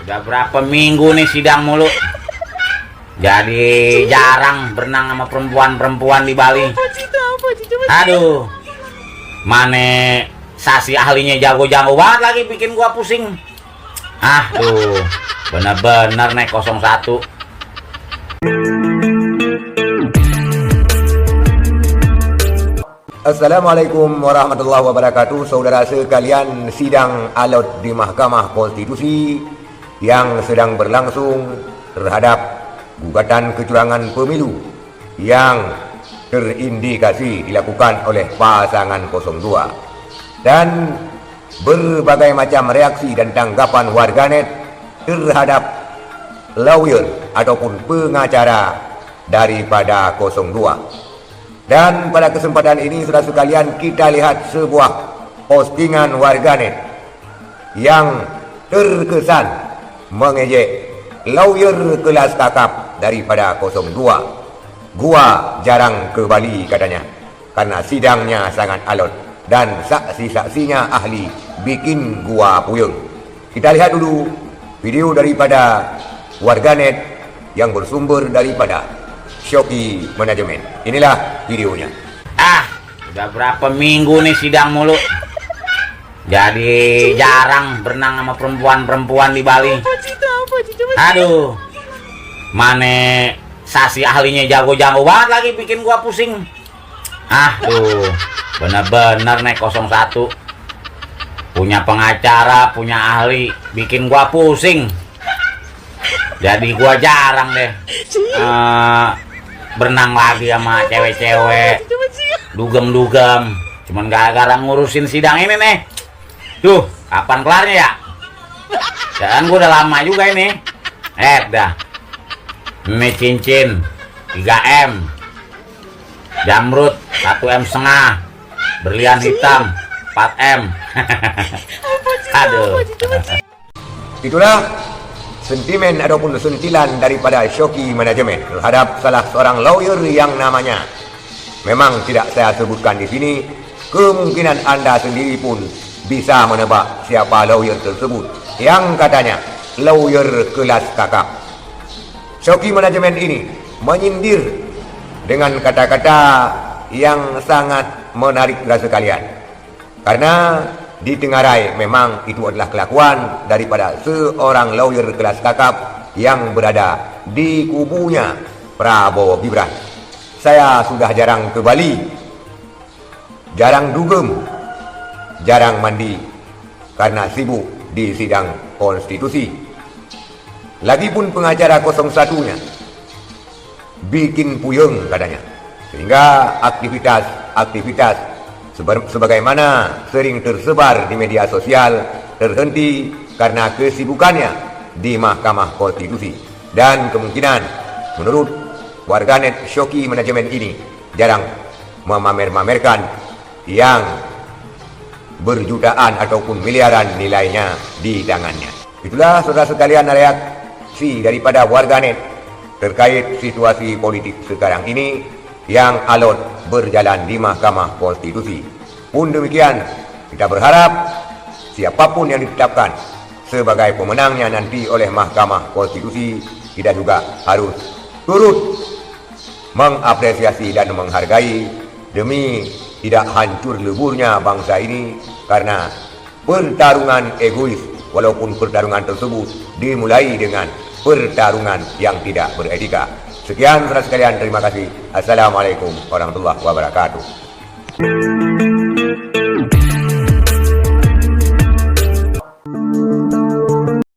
Udah berapa minggu nih sidang mulu. Jadi jarang berenang sama perempuan-perempuan di Bali. Aduh, mana saksi ahlinya jago-jago banget lagi bikin gua pusing. Tuh, bener-bener nih 01. Assalamualaikum warahmatullahi wabarakatuh. Saudara sekalian, sidang alot di Mahkamah Konstitusi yang sedang berlangsung terhadap gugatan kecurangan pemilu yang terindikasi dilakukan oleh pasangan 02 dan berbagai macam reaksi dan tanggapan warganet terhadap lawyer ataupun pengacara daripada 02. Dan pada kesempatan ini, saudara sekalian, kita lihat sebuah postingan warganet yang terkesan mengejek lawyer kelas kakap daripada 02. Gua jarang ke Bali katanya, karena sidangnya sangat alot dan saksi-saksinya ahli bikin gua puyeng. Kita lihat dulu video daripada warganet yang bersumber daripada Shoki Manajemen. Inilah videonya. Udah berapa minggu nih sidang mulu. Jadi jarang berenang sama perempuan-perempuan di Bali. Aduh, mana saksi ahlinya jago-jago banget lagi bikin gua pusing. Tuh, bener-bener nih 01. Punya pengacara, punya ahli, bikin gua pusing. Jadi gua jarang deh berenang lagi sama cewek-cewek, dugem-dugem, cuman gara-gara ngurusin sidang ini nih. Duh, kapan kelarnya ya? Dan gue udah lama juga ini. Dah, ini cincin 3M, jamrut 1,5 M, berlian hitam 4M. Aduh. Itulah sentimen ataupun sentilan daripada Shoki Manajemen terhadap salah seorang lawyer yang namanya memang tidak saya sebutkan di sini. Kemungkinan Anda sendiri pun bisa menebak siapa lawyer tersebut yang katanya lawyer kelas kakap. Shoki Manajemen ini menyindir dengan kata-kata yang sangat menarik rasa kalian, karena ditengarai memang itu adalah kelakuan daripada seorang lawyer kelas kakap yang berada di kubunya Prabowo Gibran. Saya sudah jarang ke Bali, jarang dugem, jarang mandi karena sibuk di sidang konstitusi. Lagipun pengacara 01-nya bikin puyeng katanya, sehingga aktivitas sebagaimana sering tersebar di media sosial terhenti karena kesibukannya di Mahkamah Konstitusi. Dan kemungkinan menurut warganet Shoki Manajemen ini jarang memamer-mamerkan yang berjutaan ataupun miliaran nilainya di tangannya. Itulah saudara sekalian reaksi daripada warganet terkait situasi politik sekarang ini yang alot berjalan di Mahkamah Konstitusi. Pun demikian, kita berharap siapapun yang ditetapkan sebagai pemenangnya nanti oleh Mahkamah Konstitusi, kita juga harus turut mengapresiasi dan menghargai demi tidak hancur leburnya bangsa ini karena pertarungan egois, walaupun pertarungan tersebut dimulai dengan pertarungan yang tidak beretika. Sekian saudara sekalian, terima kasih. Assalamualaikum warahmatullahi wabarakatuh.